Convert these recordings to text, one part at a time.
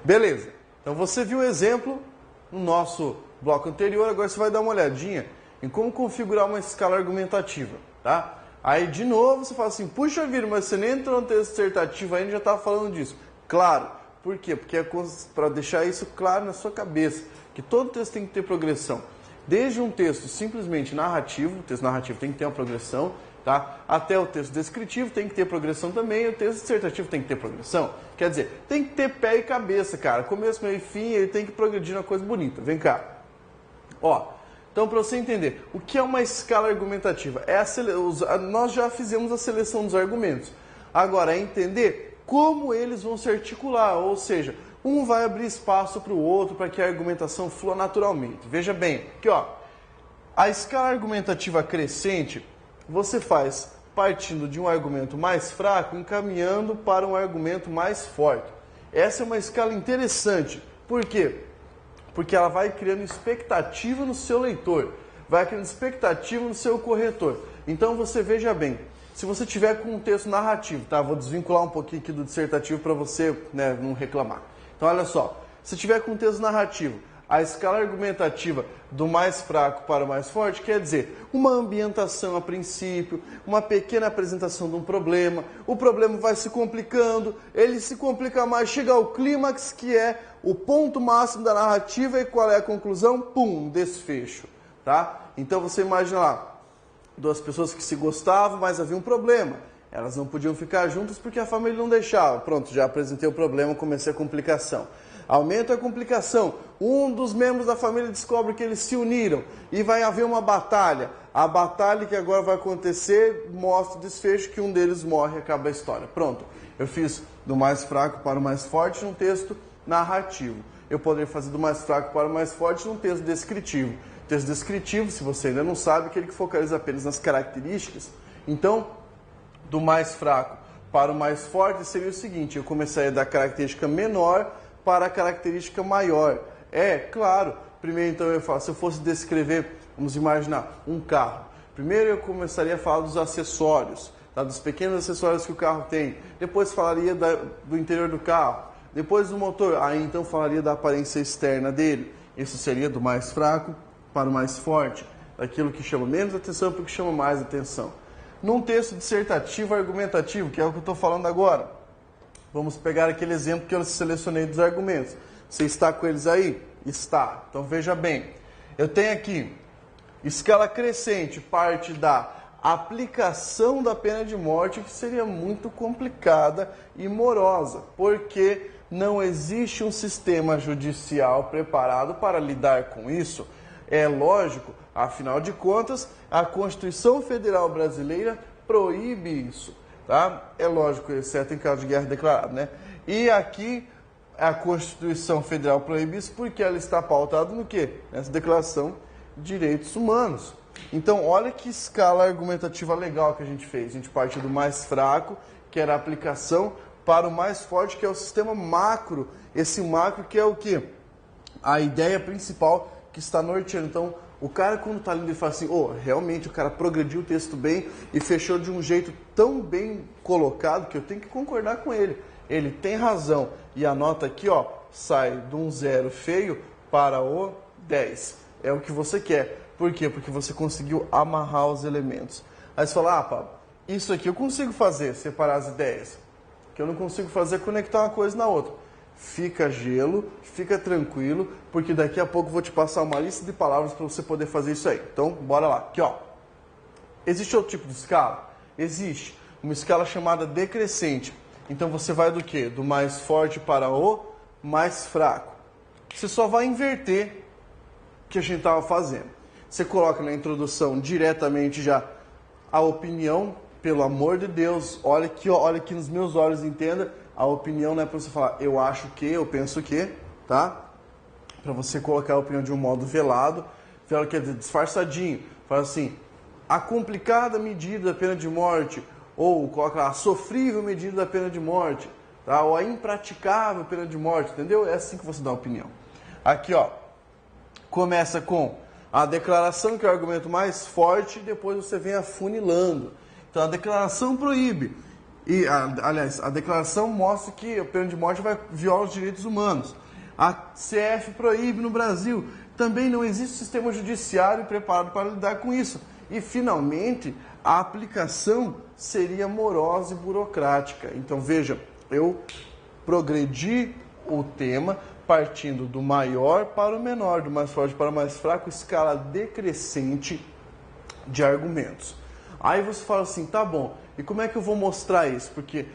Beleza. Então você viu o exemplo no nosso bloco anterior, agora você vai dar uma olhadinha em como configurar uma escala argumentativa, tá? Aí de novo você fala assim, puxa vida, mas você nem entrou no texto dissertativo ainda, já estava falando disso. Claro. Por quê? Porque é para deixar isso claro na sua cabeça, que todo texto tem que ter progressão. Desde um texto simplesmente narrativo, o texto narrativo tem que ter uma progressão, tá? Até o texto descritivo tem que ter progressão também, e o texto dissertativo tem que ter progressão. Quer dizer, tem que ter pé e cabeça, cara. Começo, meio e fim, ele tem que progredir uma coisa bonita. Vem cá. Ó, então para você entender, o que é uma escala argumentativa? Nós já fizemos a seleção dos argumentos. Agora é entender como eles vão se articular, ou seja, um vai abrir espaço para o outro para que a argumentação flua naturalmente. Veja bem, aqui ó, a escala argumentativa crescente você faz partindo de um argumento mais fraco, encaminhando para um argumento mais forte. Essa é uma escala interessante. Por quê? Porque ela vai criando expectativa no seu leitor, vai criando expectativa no seu corretor. Então você veja bem, se você tiver com um texto narrativo, tá? Vou desvincular um pouquinho aqui do dissertativo para você, né, não reclamar. Então olha só, se tiver com um texto narrativo, a escala argumentativa do mais fraco para o mais forte quer dizer uma ambientação a princípio, uma pequena apresentação de um problema, o problema vai se complicando, ele se complica mais, chega ao clímax, que é o ponto máximo da narrativa, e qual é a conclusão? Pum, desfecho, tá? Então você imagina lá, duas pessoas que se gostavam, mas havia um problema. Elas não podiam ficar juntas porque a família não deixava. Pronto, já apresentei o problema, comecei a complicação. Aumenta a complicação. Um dos membros da família descobre que eles se uniram e vai haver uma batalha. A batalha que agora vai acontecer mostra o desfecho que um deles morre e acaba a história. Pronto, eu fiz do mais fraco para o mais forte num texto narrativo. Eu poderia fazer do mais fraco para o mais forte num texto descritivo. Texto descritivo, se você ainda não sabe, aquele que focaliza apenas nas características. Então, do mais fraco para o mais forte seria o seguinte, eu começaria da característica menor para a característica maior. É, claro, primeiro então eu falo, se eu fosse descrever, vamos imaginar, um carro. Primeiro eu começaria a falar dos acessórios, tá? Dos pequenos acessórios que o carro tem. Depois falaria do interior do carro. Depois do motor, aí então falaria da aparência externa dele. Isso seria do mais fraco para o mais forte, daquilo que chama menos atenção para o que chama mais atenção. Num texto dissertativo argumentativo, que é o que eu estou falando agora, vamos pegar aquele exemplo que eu selecionei dos argumentos. Você está com eles aí? Está. Então veja bem, eu tenho aqui, escala crescente, parte da aplicação da pena de morte, que seria muito complicada e morosa, porque não existe um sistema judicial preparado para lidar com isso. É lógico, afinal de contas, a Constituição Federal Brasileira proíbe isso, tá? É lógico, exceto em caso de guerra declarada, né? E aqui a Constituição Federal proíbe isso porque ela está pautada no quê? Nessa Declaração de Direitos Humanos. Então, olha que escala argumentativa legal que a gente fez. A gente partiu do mais fraco, que era a aplicação, para o mais forte, que é o sistema macro. Esse macro que é o quê? A ideia principal que está norteando. Então, o cara quando está lendo, ele fala assim, realmente o cara progrediu o texto bem e fechou de um jeito tão bem colocado que eu tenho que concordar com ele. Ele tem razão. E a nota aqui, ó, sai de um 0 feio para o 10. É o que você quer. Por quê? Porque você conseguiu amarrar os elementos. Aí você fala, Pablo, isso aqui eu consigo fazer, separar as ideias. Que eu não consigo fazer, conectar uma coisa na outra. Fica gelo, fica tranquilo, porque daqui a pouco eu vou te passar uma lista de palavras para você poder fazer isso aí. Então, bora lá. Aqui, ó. Existe outro tipo de escala? Existe. Uma escala chamada decrescente. Então, você vai do quê? Do mais forte para o mais fraco. Você só vai inverter o que a gente estava fazendo. Você coloca na introdução diretamente já a opinião, pelo amor de Deus, olha aqui nos meus olhos, entenda, a opinião não é para você falar eu acho que, eu penso que, tá? Para você colocar a opinião de um modo velado, quer dizer, disfarçadinho, fala assim, a complicada medida da pena de morte, ou coloca lá, a sofrível medida da pena de morte, tá? Ou a impraticável pena de morte, entendeu? É assim que você dá a opinião. Aqui, ó, começa com a declaração, que é o argumento mais forte, e depois você vem afunilando. Então, a declaração proíbe. Aliás, a declaração mostra que a pena de morte viola os direitos humanos. A CF proíbe no Brasil. Também não existe sistema judiciário preparado para lidar com isso. E, finalmente, a aplicação seria morosa e burocrática. Então, veja, eu progredi o tema partindo do maior para o menor, do mais forte para o mais fraco, escala decrescente de argumentos. Aí você fala assim, tá bom, e como é que eu vou mostrar isso? Porque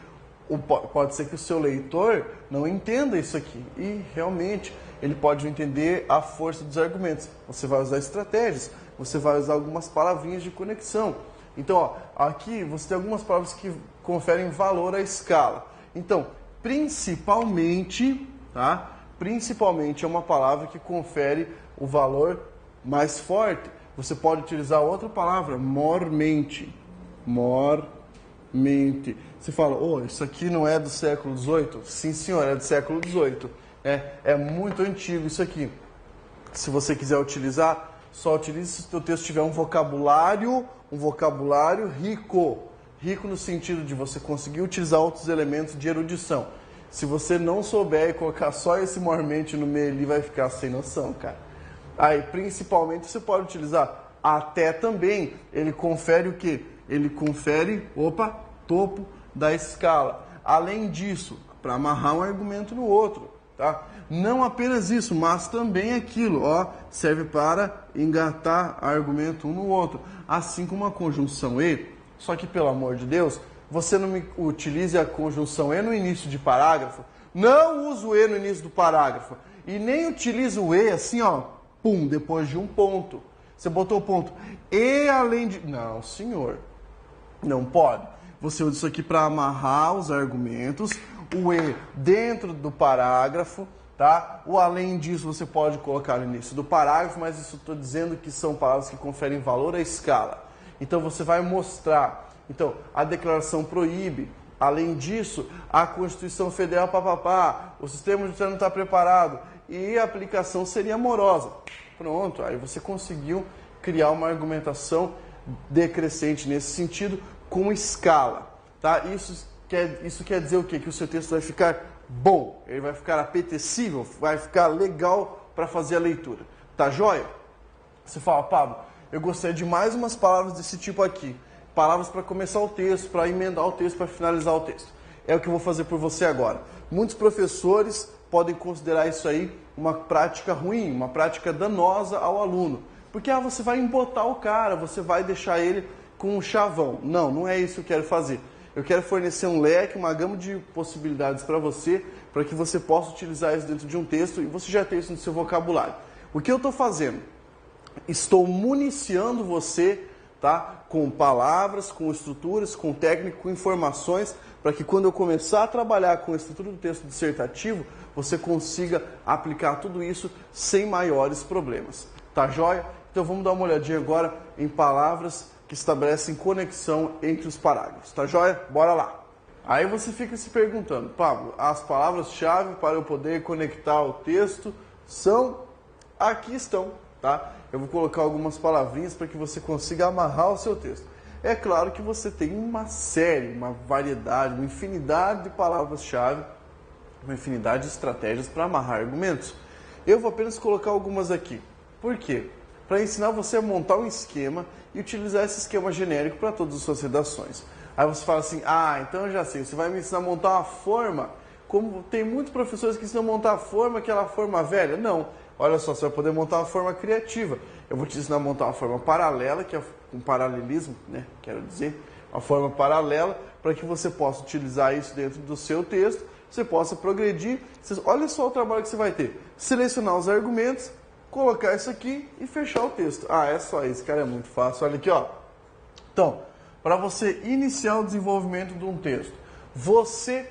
pode ser que o seu leitor não entenda isso aqui. E, realmente, ele pode não entender a força dos argumentos. Você vai usar estratégias, você vai usar algumas palavrinhas de conexão. Então, ó, aqui você tem algumas palavras que conferem valor à escala. Então, principalmente, tá? Principalmente é uma palavra que confere o valor mais forte. Você pode utilizar outra palavra, mormente. Mormente. Você fala, isso aqui não é do século XVIII? Sim, senhor, é do século XVIII. É muito antigo isso aqui. Se você quiser utilizar, só utilize se o seu texto tiver um vocabulário rico. Rico no sentido de você conseguir utilizar outros elementos de erudição. Se você não souber e colocar só esse mormente no meio ali, vai ficar sem noção, cara. Aí, principalmente, você pode utilizar até também. Ele confere o quê? Ele confere, topo da escala. Além disso, para amarrar um argumento no outro, tá? Não apenas isso, mas também aquilo, serve para engatar argumento um no outro. Assim como a conjunção e, só que, pelo amor de Deus, você não me utilize a conjunção e no início de parágrafo. Não uso o e no início do parágrafo. E nem utilize o e assim, depois de um ponto. Você botou o ponto. E além de... Não, senhor. Não pode. Você usa isso aqui para amarrar os argumentos. O e dentro do parágrafo, tá? O além disso você pode colocar no início do parágrafo, mas isso estou dizendo que são palavras que conferem valor à escala. Então você vai mostrar... Então, a declaração proíbe. Além disso, a Constituição Federal, o sistema judiciário não está preparado e a aplicação seria morosa. Pronto, aí você conseguiu criar uma argumentação decrescente nesse sentido com escala. Tá? Isso quer dizer o quê? Que o seu texto vai ficar bom, ele vai ficar apetecível, vai ficar legal para fazer a leitura. Tá joia? Você fala, Pablo, eu gostaria de mais umas palavras desse tipo aqui. Palavras para começar o texto, para emendar o texto, para finalizar o texto. É o que eu vou fazer por você agora. Muitos professores podem considerar isso aí uma prática ruim, uma prática danosa ao aluno. Porque você vai embotar o cara, você vai deixar ele com um chavão. Não é isso que eu quero fazer. Eu quero fornecer um leque, uma gama de possibilidades para você, para que você possa utilizar isso dentro de um texto e você já tenha isso no seu vocabulário. O que eu estou fazendo? Estou municiando você, tá? Com palavras, com estruturas, com técnica, com informações, para que quando eu começar a trabalhar com a estrutura do texto dissertativo, você consiga aplicar tudo isso sem maiores problemas. Tá joia? Então vamos dar uma olhadinha agora em palavras que estabelecem conexão entre os parágrafos. Tá joia? Bora lá! Aí você fica se perguntando, Pablo, as palavras-chave para eu poder conectar o texto são... Aqui estão, tá? Eu vou colocar algumas palavrinhas para que você consiga amarrar o seu texto. É claro que você tem uma série, uma variedade, uma infinidade de palavras-chave, uma infinidade de estratégias para amarrar argumentos. Eu vou apenas colocar algumas aqui. Por quê? Para ensinar você a montar um esquema e utilizar esse esquema genérico para todas as suas redações. Aí você fala assim, então eu já sei, você vai me ensinar a montar uma forma, como tem muitos professores que ensinam a montar a forma, aquela forma velha. Não. Olha só, você vai poder montar uma forma criativa. Eu vou te ensinar a montar uma forma paralela, que é um paralelismo, né? Quero dizer, uma forma paralela, para que você possa utilizar isso dentro do seu texto, você possa progredir. Olha só o trabalho que você vai ter. Selecionar os argumentos, colocar isso aqui e fechar o texto. É só isso, cara, é muito fácil. Olha aqui, ó. Então, para você iniciar o desenvolvimento de um texto, você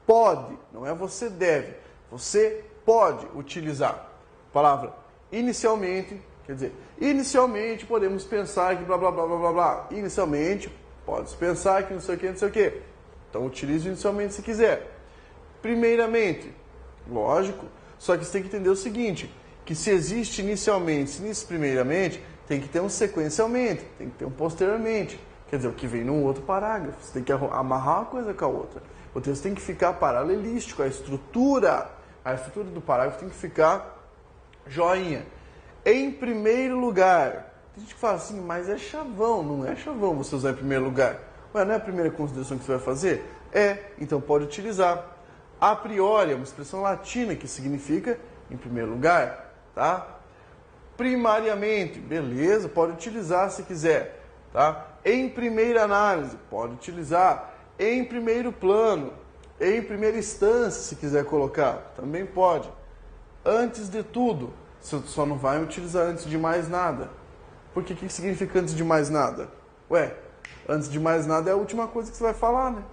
pode, não é você deve, você pode utilizar a palavra inicialmente, quer dizer, inicialmente podemos pensar que blá blá blá blá blá blá. Inicialmente, pode pensar que não sei o que, não sei o que. Então utilize inicialmente se quiser. Primeiramente, lógico, só que você tem que entender o seguinte, que se existe inicialmente, se existe primeiramente, tem que ter um sequencialmente, tem que ter um posteriormente. Quer dizer, o que vem num outro parágrafo. Você tem que amarrar uma coisa com a outra. O texto tem que ficar paralelístico, a estrutura do parágrafo tem que ficar joinha. Em primeiro lugar, tem gente que fala assim, mas é chavão. Não é chavão você usar em primeiro lugar. Ué, não é a primeira consideração que você vai fazer? É, então pode utilizar. A priori é uma expressão latina que significa em primeiro lugar, tá? Primariamente, beleza, pode utilizar se quiser, tá? Em primeira análise, pode utilizar. Em primeiro plano, em primeira instância, se quiser colocar, também pode. Antes de tudo, você só não vai utilizar antes de mais nada. Porque o que significa antes de mais nada? Ué, antes de mais nada é a última coisa que você vai falar, né?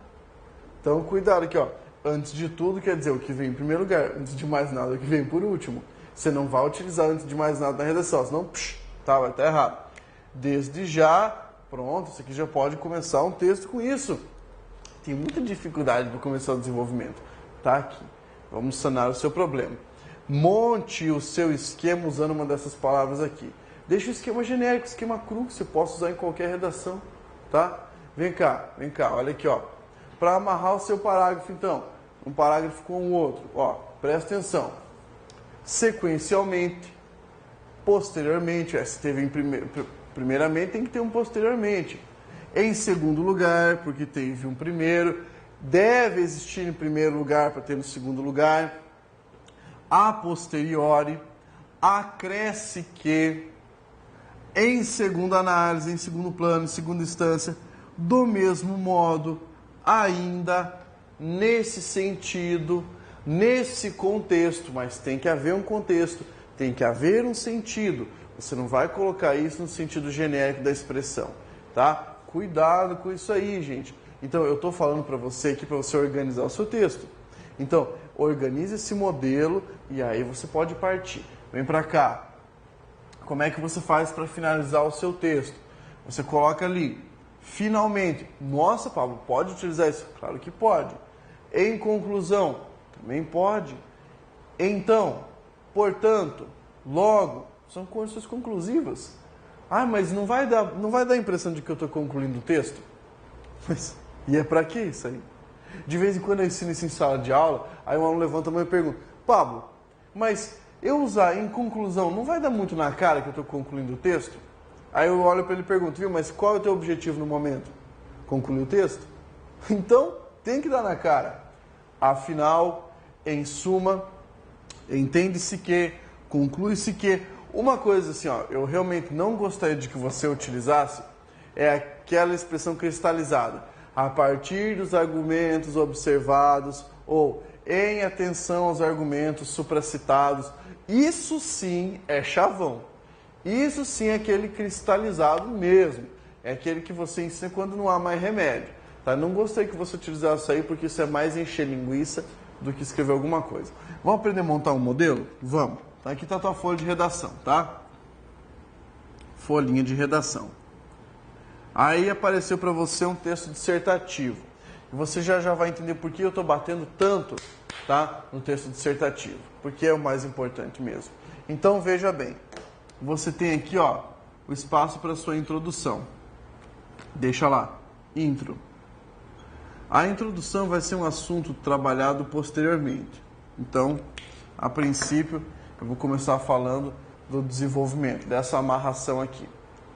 Então, cuidado aqui, ó. Antes de tudo quer dizer o que vem em primeiro lugar. Antes de mais nada, o que vem por último. Você não vai utilizar antes de mais nada na redação, senão vai estar errado. Desde já, pronto, você aqui já pode começar um texto com isso. Tem muita dificuldade para começar o desenvolvimento. Tá aqui. Vamos sanar o seu problema. Monte o seu esquema usando uma dessas palavras aqui. Deixa o esquema genérico, esquema cru, que você possa usar em qualquer redação. Tá? Vem cá, olha aqui, ó. Para amarrar o seu parágrafo, então, um parágrafo com o outro, ó, presta atenção. Sequencialmente, posteriormente, se teve primeiramente, tem que ter um posteriormente. Em segundo lugar, porque teve um primeiro, deve existir em primeiro lugar para ter no segundo lugar. A posteriori, acresce que, em segunda análise, em segundo plano, em segunda instância, do mesmo modo, ainda nesse sentido, nesse contexto, mas tem que haver um contexto, tem que haver um sentido. Você não vai colocar isso no sentido genérico da expressão, tá? Cuidado com isso aí, gente. Então, eu estou falando para você aqui, para você organizar o seu texto. Então, organize esse modelo e aí você pode partir. Vem para cá. Como é que você faz para finalizar o seu texto? Você coloca ali, finalmente. Nossa, Pablo, pode utilizar isso? Claro que pode. Em conclusão, também pode. Então, portanto, logo, são condições conclusivas. Ah, mas não vai dar a impressão de que eu estou concluindo o texto? Mas, e é para que isso aí? De vez em quando eu ensino isso em sala de aula, aí um aluno levanta a mão e pergunta, Pablo, mas eu usar em conclusão não vai dar muito na cara que eu estou concluindo o texto? Aí eu olho para ele e pergunto, viu, mas qual é o teu objetivo no momento? Concluir o texto? Então, tem que dar na cara. Afinal, em suma, entende-se que, conclui-se que, uma coisa assim, ó, eu realmente não gostaria de que você utilizasse, é aquela expressão cristalizada. A partir dos argumentos observados ou em atenção aos argumentos supracitados, isso sim é chavão. Isso sim é aquele cristalizado mesmo. É aquele que você ensina quando não há mais remédio. Tá? Não gostei que você utilizasse isso aí, porque isso é mais encher linguiça do que escrever alguma coisa. Vamos aprender a montar um modelo? Vamos. Então, aqui está a tua folha de redação, tá? Folhinha de redação. Aí apareceu para você um texto dissertativo. E você já vai entender por que eu estou batendo tanto, tá, no texto dissertativo. Porque é o mais importante mesmo. Então, veja bem. Você tem aqui, ó, o espaço para sua introdução. Deixa lá. Intro. A introdução vai ser um assunto trabalhado posteriormente. Então, a princípio, eu vou começar falando do desenvolvimento, dessa amarração aqui,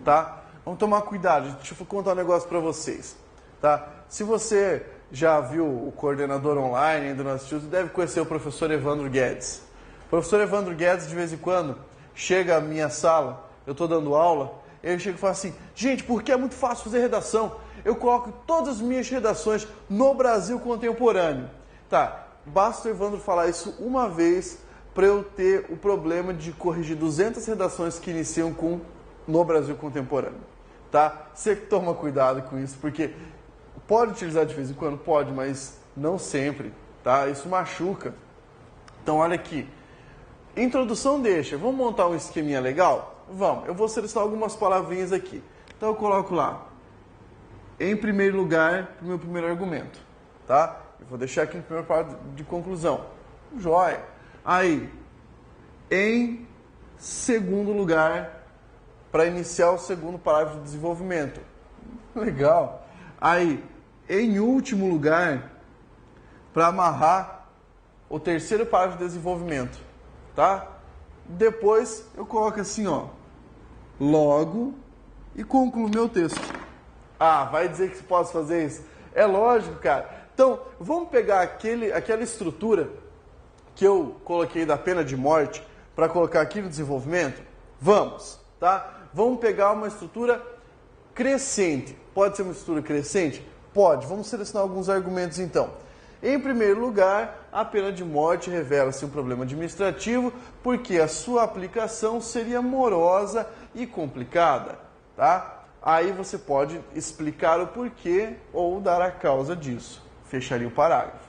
tá? Vamos tomar cuidado, deixa eu contar um negócio para vocês, tá? Se você já viu o coordenador online, ainda não assistiu, você deve conhecer o professor Evandro Guedes. O professor Evandro Guedes, de vez em quando, chega à minha sala, eu estou dando aula, ele chega e fala assim, gente, porque é muito fácil fazer redação, eu coloco todas as minhas redações no Brasil contemporâneo. Tá, basta o Evandro falar isso uma vez para eu ter o problema de corrigir 200 redações que iniciam com no Brasil contemporâneo. Tá? Você toma cuidado com isso, porque pode utilizar de vez em quando? Pode, mas não sempre. Tá? Isso machuca. Então, olha aqui. Introdução deixa. Vamos montar um esqueminha legal? Vamos. Eu vou selecionar algumas palavrinhas aqui. Então, eu coloco lá. Em primeiro lugar, o meu primeiro argumento. Tá? Eu vou deixar aqui no primeiro parágrafo de conclusão. Joia. Aí, em segundo lugar, para iniciar o segundo parágrafo de desenvolvimento. Legal. Aí, em último lugar, para amarrar o terceiro parágrafo de desenvolvimento, tá? Depois eu coloco assim, ó, logo e concluo meu texto. Ah, vai dizer que posso fazer isso? É lógico, cara. Então, vamos pegar aquela estrutura que eu coloquei da pena de morte para colocar aqui no desenvolvimento? Vamos, tá? Vamos pegar uma estrutura crescente. Pode ser uma estrutura crescente? Pode. Vamos selecionar alguns argumentos então. Em primeiro lugar, a pena de morte revela-se um problema administrativo porque a sua aplicação seria morosa e complicada, tá? Aí você pode explicar o porquê ou dar a causa disso. Fecharia o parágrafo.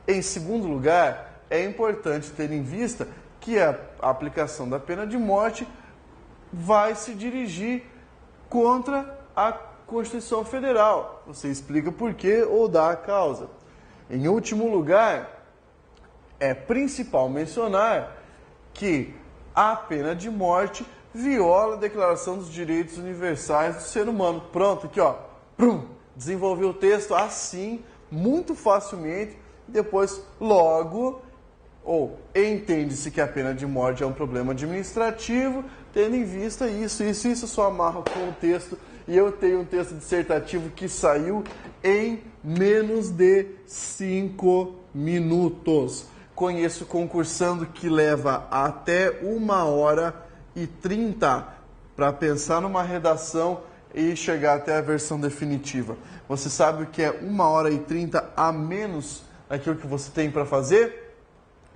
Em segundo lugar, é importante ter em vista que a aplicação da pena de morte vai se dirigir contra a Constituição Federal. Você explica por quê ou dá a causa. Em último lugar, é principal mencionar que a pena de morte viola a Declaração dos Direitos Universais do Ser Humano. Pronto, aqui ó, desenvolvi o texto assim, muito facilmente, depois logo, ou entende-se que a pena de morte é um problema administrativo, tendo em vista isso só amarra com o texto, e eu tenho um texto dissertativo que saiu em menos de 5 minutos. Conheço concursando que leva até 1h30 para pensar numa redação e chegar até a versão definitiva. Você sabe o que é 1h30 a menos daquilo que você tem para fazer?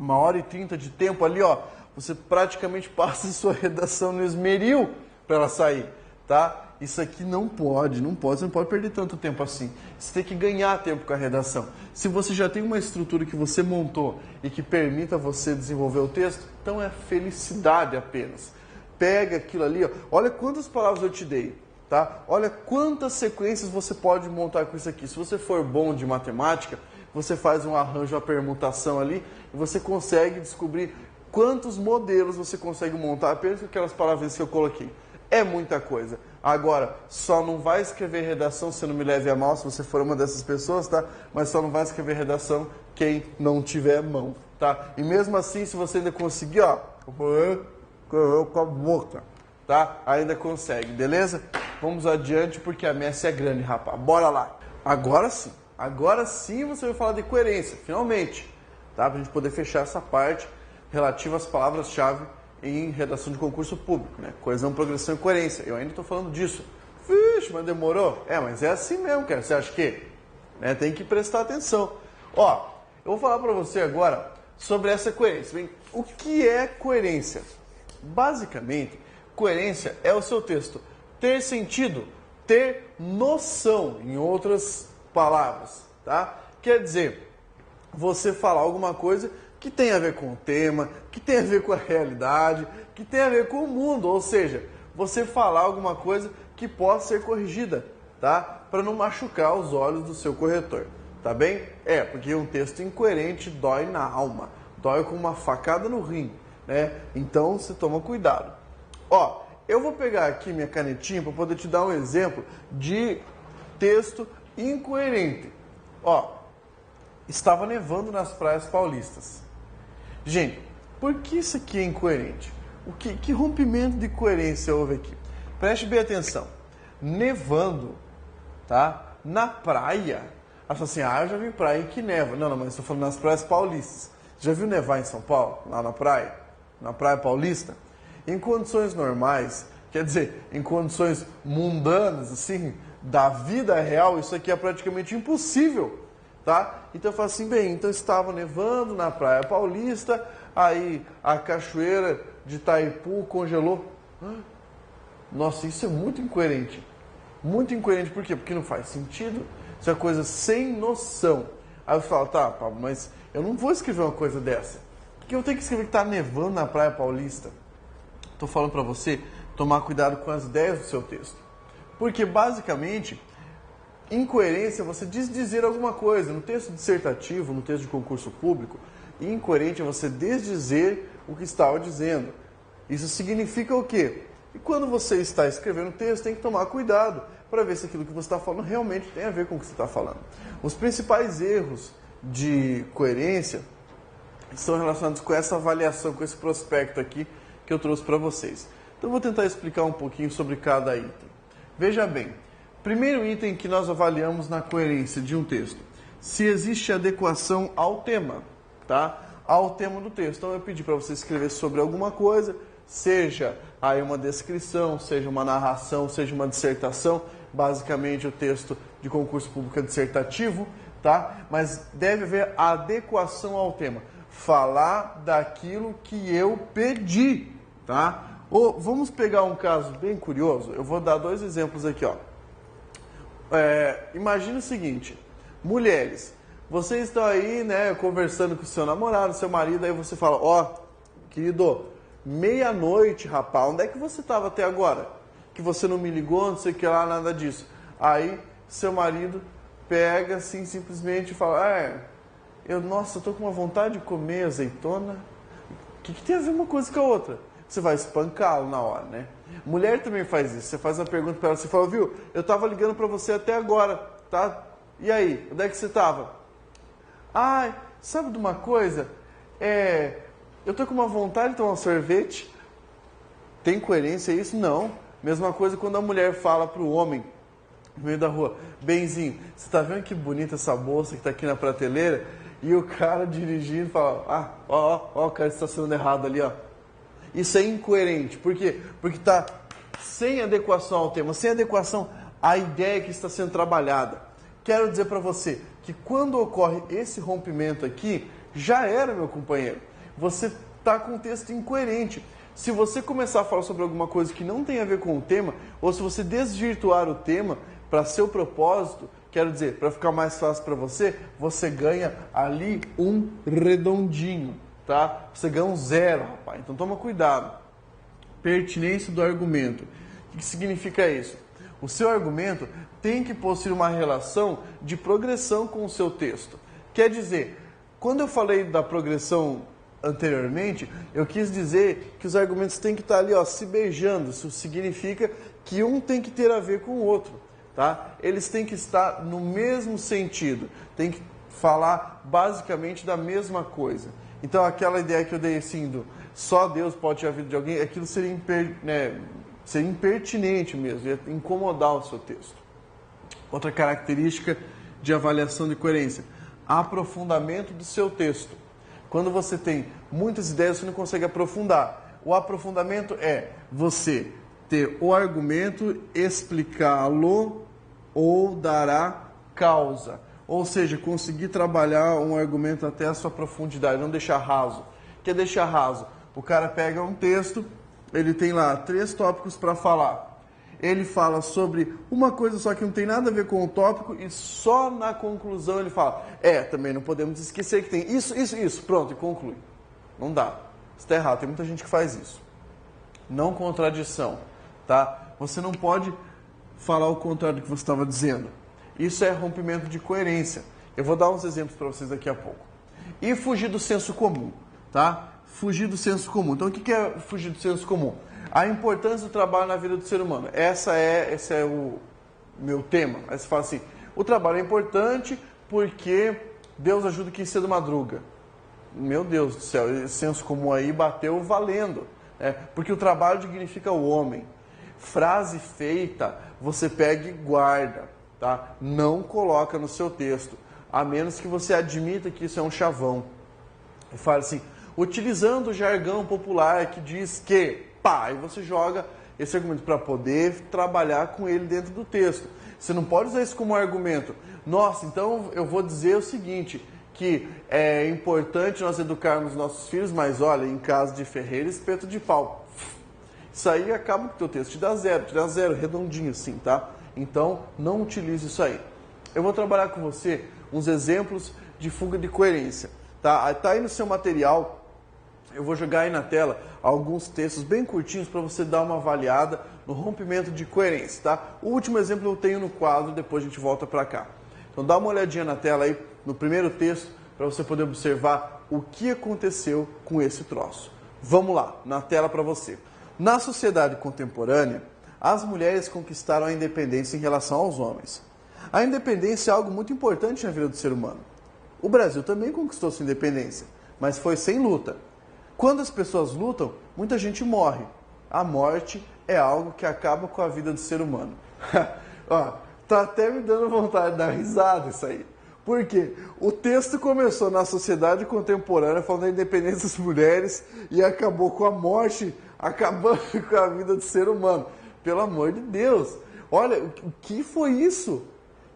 1h30 de tempo ali, ó. Você praticamente passa sua redação no esmeril para ela sair, tá? Isso aqui não pode, você não pode perder tanto tempo assim. Você tem que ganhar tempo com a redação. Se você já tem uma estrutura que você montou e que permita você desenvolver o texto, então é felicidade apenas. Pega aquilo ali, ó. Olha quantas palavras eu te dei, tá? Olha quantas sequências você pode montar com isso aqui. Se você for bom de matemática, você faz um arranjo, uma permutação ali e você consegue descobrir quantos modelos você consegue montar apenas com aquelas palavras que eu coloquei. É muita coisa. Agora, só não vai escrever redação, se não me leve a mal, se você for uma dessas pessoas, tá? Mas só não vai escrever redação quem não tiver mão, tá? E mesmo assim, se você ainda conseguir, ó, com a boca, tá? Ainda consegue, beleza? Vamos adiante, porque a messa é grande, rapaz. Bora lá. Agora sim você vai falar de coerência, finalmente, tá? Pra gente poder fechar essa parte relativa às palavras-chave em redação de concurso público, né? Coesão, progressão e coerência. Eu ainda estou falando disso. Vixe, mas demorou? Mas é assim mesmo, cara. Você acha que? Né? Tem que prestar atenção. Ó, eu vou falar para você agora sobre essa coerência. Bem, o que é coerência? Basicamente, coerência é o seu texto ter sentido, ter noção, em outras palavras, tá? Quer dizer, você falar alguma coisa que tem a ver com o tema, que tem a ver com a realidade, que tem a ver com o mundo, ou seja, você falar alguma coisa que possa ser corrigida, tá? Para não machucar os olhos do seu corretor, tá bem? Porque um texto incoerente dói na alma, dói com uma facada no rim, né? Então, você toma cuidado. Ó, eu vou pegar aqui minha canetinha para poder te dar um exemplo de texto incoerente. Ó, estava nevando nas praias paulistas. Gente, por que isso aqui é incoerente? Que rompimento de coerência houve aqui? Preste bem atenção. Nevando, tá? Na praia. Ela fala assim, eu já vi praia que neva. Não, mas estou falando nas praias paulistas. Já viu nevar em São Paulo, lá na praia? Na praia paulista? Em condições normais, quer dizer, em condições mundanas, assim, da vida real, isso aqui é praticamente impossível. Tá? Então eu falo assim, então estava nevando na Praia Paulista, aí a cachoeira de Itaipu congelou. Nossa, isso é muito incoerente. Muito incoerente, por quê? Porque não faz sentido. Isso é coisa sem noção. Aí eu falo, tá, Pablo, mas eu não vou escrever uma coisa dessa. Porque eu tenho que escrever que está nevando na Praia Paulista. Estou falando para você tomar cuidado com as ideias do seu texto. Porque basicamente, incoerência é você desdizer alguma coisa. No texto dissertativo, no texto de concurso público, incoerente é você desdizer o que estava dizendo. Isso significa o quê? E quando você está escrevendo texto, tem que tomar cuidado para ver se aquilo que você está falando realmente tem a ver com o que você está falando. Os principais erros de coerência estão relacionados com essa avaliação, com esse prospecto aqui que eu trouxe para vocês. Então, eu vou tentar explicar um pouquinho sobre cada item. Veja bem, primeiro item que nós avaliamos na coerência de um texto, se existe adequação ao tema, tá? Ao tema do texto. Então, eu pedi para você escrever sobre alguma coisa, seja aí uma descrição, seja uma narração, seja uma dissertação, basicamente o texto de concurso público é dissertativo, tá? Mas deve haver adequação ao tema. Falar daquilo que eu pedi, tá? Ou vamos pegar um caso bem curioso. Eu vou dar 2 exemplos aqui, ó. Imagina o seguinte: mulheres, vocês estão aí, né, conversando com o seu namorado, seu marido, aí você fala: ó, querido, meia-noite, rapaz, onde é que você estava até agora? Que você não me ligou, não sei o que lá, nada disso. Aí seu marido pega assim simplesmente e fala: nossa, eu tô com uma vontade de comer azeitona. O que tem a ver uma coisa com a outra? Você vai espancá-lo na hora, né? Mulher também faz isso. Você faz uma pergunta para ela, você fala: viu, eu tava ligando para você até agora, tá? E aí, onde é que você tava? Ai, sabe de uma coisa? Eu tô com uma vontade de tomar um sorvete. Tem coerência isso? Não. Mesma coisa quando a mulher fala pro homem no meio da rua: benzinho, você tá vendo que bonita essa bolsa que tá aqui na prateleira? E o cara dirigindo fala: o cara estacionando errado ali, ó. Isso é incoerente. Por quê? Porque tá sem adequação ao tema, sem adequação à ideia que está sendo trabalhada. Quero dizer para você que quando ocorre esse rompimento aqui, já era, meu companheiro. Você tá com um texto incoerente. Se você começar a falar sobre alguma coisa que não tem a ver com o tema, ou se você desvirtuar o tema para seu propósito, quero dizer, para ficar mais fácil para você, você ganha ali um redondinho, tá? Você ganha um 0, rapaz. Então toma cuidado. Pertinência do argumento. O que significa isso? O seu argumento tem que possuir uma relação de progressão com o seu texto. Quer dizer, quando eu falei da progressão anteriormente, eu quis dizer que os argumentos têm que estar ali, ó, se beijando. Isso significa que um tem que ter a ver com o outro, tá? Eles têm que estar no mesmo sentido, tem que falar basicamente da mesma coisa. Então, aquela ideia que eu dei assim, do só Deus pode tirar a vida de alguém, aquilo seria, seria impertinente mesmo, ia incomodar o seu texto. Outra característica de avaliação de coerência: aprofundamento do seu texto. Quando você tem muitas ideias, você não consegue aprofundar. O aprofundamento é você ter o argumento, explicá-lo ou dará causa. Ou seja, conseguir trabalhar um argumento até a sua profundidade, não deixar raso. O que é deixar raso? O cara pega um texto, ele tem lá 3 tópicos para falar. Ele fala sobre uma coisa só que não tem nada a ver com o tópico e só na conclusão ele fala: também não podemos esquecer que tem isso, pronto, e conclui. Não dá. Isso está errado, tem muita gente que faz isso. Não contradição, tá? Você não pode falar o contrário do que você estava dizendo. Isso é rompimento de coerência. Eu vou dar uns exemplos para vocês daqui a pouco. E fugir do senso comum, tá? Fugir do senso comum. Então, o que é fugir do senso comum? A importância do trabalho na vida do ser humano. Esse é o meu tema. Aí você fala assim: o trabalho é importante porque Deus ajuda quem cedo madruga. Meu Deus do céu, esse senso comum aí bateu valendo. Porque o trabalho dignifica o homem. Frase feita, você pega e guarda, tá? Não coloca no seu texto, a menos que você admita que isso é um chavão. E fala assim: utilizando o jargão popular que diz que, pá, e você joga esse argumento para poder trabalhar com ele dentro do texto. Você não pode usar isso como argumento. Nossa, então eu vou dizer o seguinte, que é importante nós educarmos nossos filhos, mas olha, em caso de ferreiro, espeto de pau. Isso aí acaba com o teu texto, te dá zero, redondinho assim, tá? Então, não utilize isso aí. Eu vou trabalhar com você uns exemplos de fuga de coerência, tá? Tá aí no seu material, eu vou jogar aí na tela alguns textos bem curtinhos para você dar uma avaliada no rompimento de coerência, tá? O último exemplo eu tenho no quadro, depois a gente volta para cá. Então dá uma olhadinha na tela aí, no primeiro texto, para você poder observar o que aconteceu com esse troço. Vamos lá, na tela para você. Na sociedade contemporânea, as mulheres conquistaram a independência em relação aos homens. A independência é algo muito importante na vida do ser humano. O Brasil também conquistou sua independência, mas foi sem luta. Quando as pessoas lutam, muita gente morre. A morte é algo que acaba com a vida do ser humano. Ó, tá até me dando vontade de dar risada isso aí. Por quê? O texto começou na sociedade contemporânea falando da independência das mulheres e acabou com a morte, acabando com a vida do ser humano. Pelo amor de Deus! Olha, o que foi isso?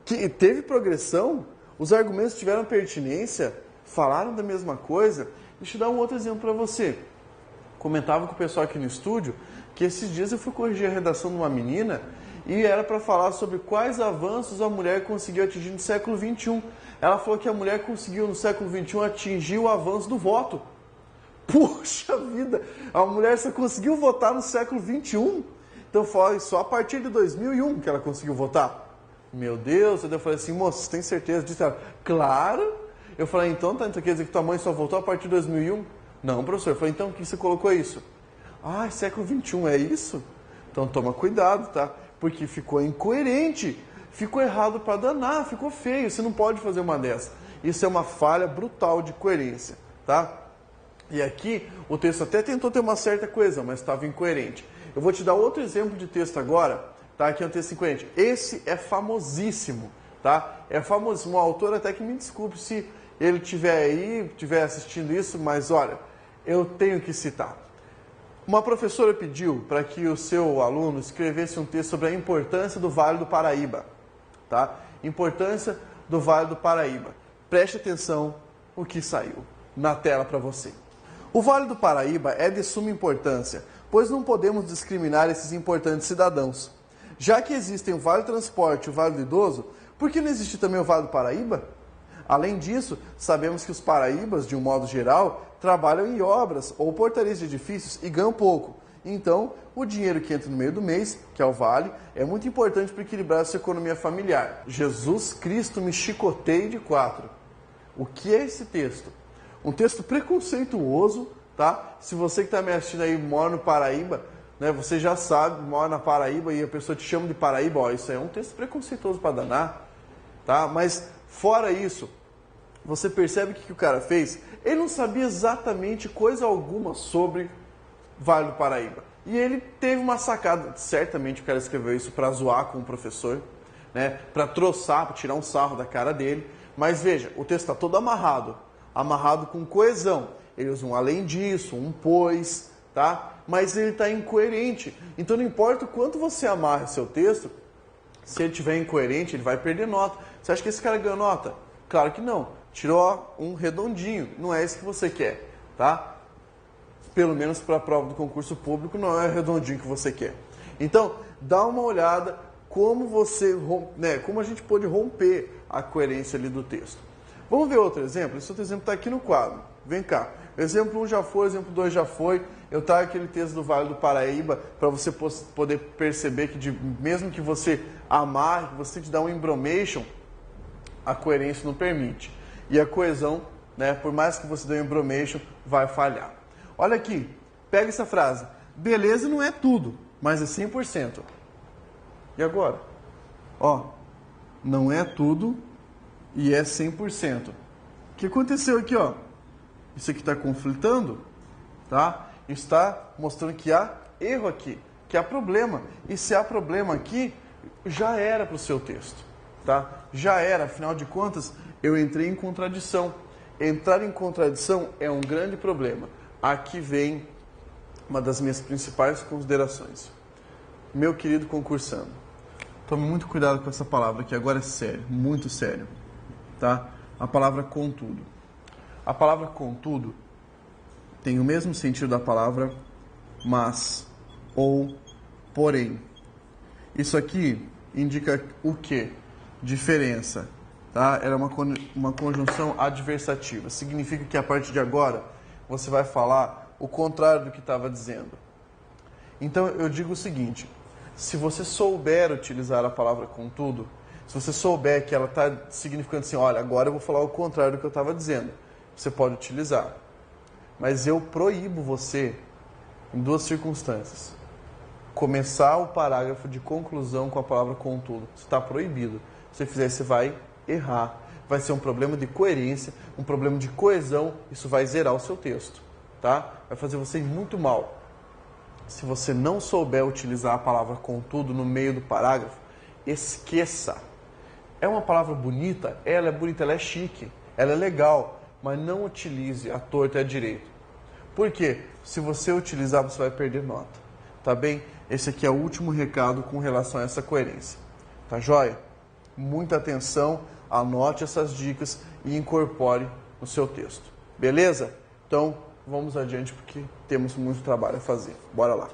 Que teve progressão? Os argumentos tiveram pertinência? Falaram da mesma coisa? Deixa eu dar um outro exemplo para você. Comentava com o pessoal aqui no estúdio que esses dias eu fui corrigir a redação de uma menina e era para falar sobre quais avanços a mulher conseguiu atingir no século XXI. Ela falou que a mulher conseguiu no século XXI atingir o avanço do voto. Puxa vida! A mulher só conseguiu votar no século XXI? Então foi só a partir de 2001 que ela conseguiu votar. Meu Deus! Eu falei assim, moça, você tem certeza disso? Ela, claro! Eu falei, então quer dizer que tua mãe só votou a partir de 2001? Não, professor. Eu falei, então o que você colocou isso? Ah, século XXI, é isso? Então toma cuidado, tá? Porque ficou incoerente, ficou errado para danar, ficou feio, você não pode fazer uma dessa. Isso é uma falha brutal de coerência, tá? E aqui o texto até tentou ter uma certa coesão, mas estava incoerente. Eu vou te dar outro exemplo de texto agora, tá? Aqui é um texto incoerente. Esse é famosíssimo, tá? É famosíssimo. O autor até que me desculpe se ele estiver aí, estiver assistindo isso, mas olha, eu tenho que citar. Uma professora pediu para que o seu aluno escrevesse um texto sobre a importância do Vale do Paraíba, tá? Importância do Vale do Paraíba. Preste atenção o que saiu na tela para você. O Vale do Paraíba é de suma importância, pois não podemos discriminar esses importantes cidadãos. Já que existem o Vale do Transporte e o Vale do Idoso, por que não existe também o Vale do Paraíba? Além disso, sabemos que os paraíbas, de um modo geral, trabalham em obras ou portarias de edifícios e ganham pouco. Então, o dinheiro que entra no meio do mês, que é o vale, é muito importante para equilibrar a sua economia familiar. Jesus Cristo me chicoteie de 4. O que é esse texto? Um texto preconceituoso, tá? Se você que está me assistindo aí mora no Paraíba, né, você já sabe, mora na Paraíba e a pessoa te chama de Paraíba, ó, isso é um texto preconceituoso para danar, tá? Mas fora isso, você percebe o que o cara fez? Ele não sabia exatamente coisa alguma sobre Vale do Paraíba. E ele teve uma sacada, certamente o cara escreveu isso para zoar com o professor, né? Para troçar, para tirar um sarro da cara dele. Mas veja, o texto está todo amarrado com coesão. Ele usa um além disso, um pois, tá? Mas ele está incoerente. Então não importa o quanto você amarre seu texto, se ele estiver incoerente, ele vai perder nota. Você acha que esse cara ganhou nota? Claro que não. Tirou um redondinho. Não é isso que você quer, tá? Pelo menos para a prova do concurso público, não é redondinho que você quer. Então, dá uma olhada como como a gente pode romper a coerência ali do texto. Vamos ver outro exemplo? Esse outro exemplo está aqui no quadro. Vem cá. O exemplo 1 já foi, o exemplo 2 já foi. Eu trago aquele texto do Vale do Paraíba para você poder perceber que mesmo que você amarre, que você te dá um embromation, a coerência não permite. E a coesão, né, por mais que você dê um embromation, vai falhar. Olha aqui, pega essa frase. Beleza não é tudo, mas é 100%. E agora? Ó, não é tudo e é 100%. O que aconteceu aqui, ó? Isso aqui está conflitando, tá? Está mostrando que há erro aqui, que há problema. E se há problema aqui, já era para o seu texto, tá? Já era, afinal de contas, eu entrei em contradição. Entrar em contradição é um grande problema. Aqui vem uma das minhas principais considerações. Meu querido concursando, tome muito cuidado com essa palavra, que agora é sério, muito sério, tá? A palavra contudo. A palavra contudo tem o mesmo sentido da palavra mas ou porém. Isso aqui indica o quê? Diferença, tá? Era uma conjunção adversativa. Significa que a partir de agora você vai falar o contrário do que estava dizendo. Então eu digo o seguinte: se você souber utilizar a palavra contudo, se você souber que ela está significando assim, olha, agora eu vou falar o contrário do que eu estava dizendo, você pode utilizar. Mas eu proíbo você em duas circunstâncias. Começar o parágrafo de conclusão com a palavra contudo. Isso está proibido. Se você fizer, você vai errar. Vai ser um problema de coerência, um problema de coesão. Isso vai zerar o seu texto, tá? Vai fazer você ir muito mal. Se você não souber utilizar a palavra contudo no meio do parágrafo, esqueça. É uma palavra bonita? Ela é bonita, ela é chique, ela é legal, mas não utilize à torta e à direita. Por quê? Se você utilizar, você vai perder nota. Tá bem? Esse aqui é o último recado com relação a essa coerência. Tá joia? Muita atenção, anote essas dicas e incorpore no seu texto. Beleza? Então, vamos adiante porque temos muito trabalho a fazer. Bora lá.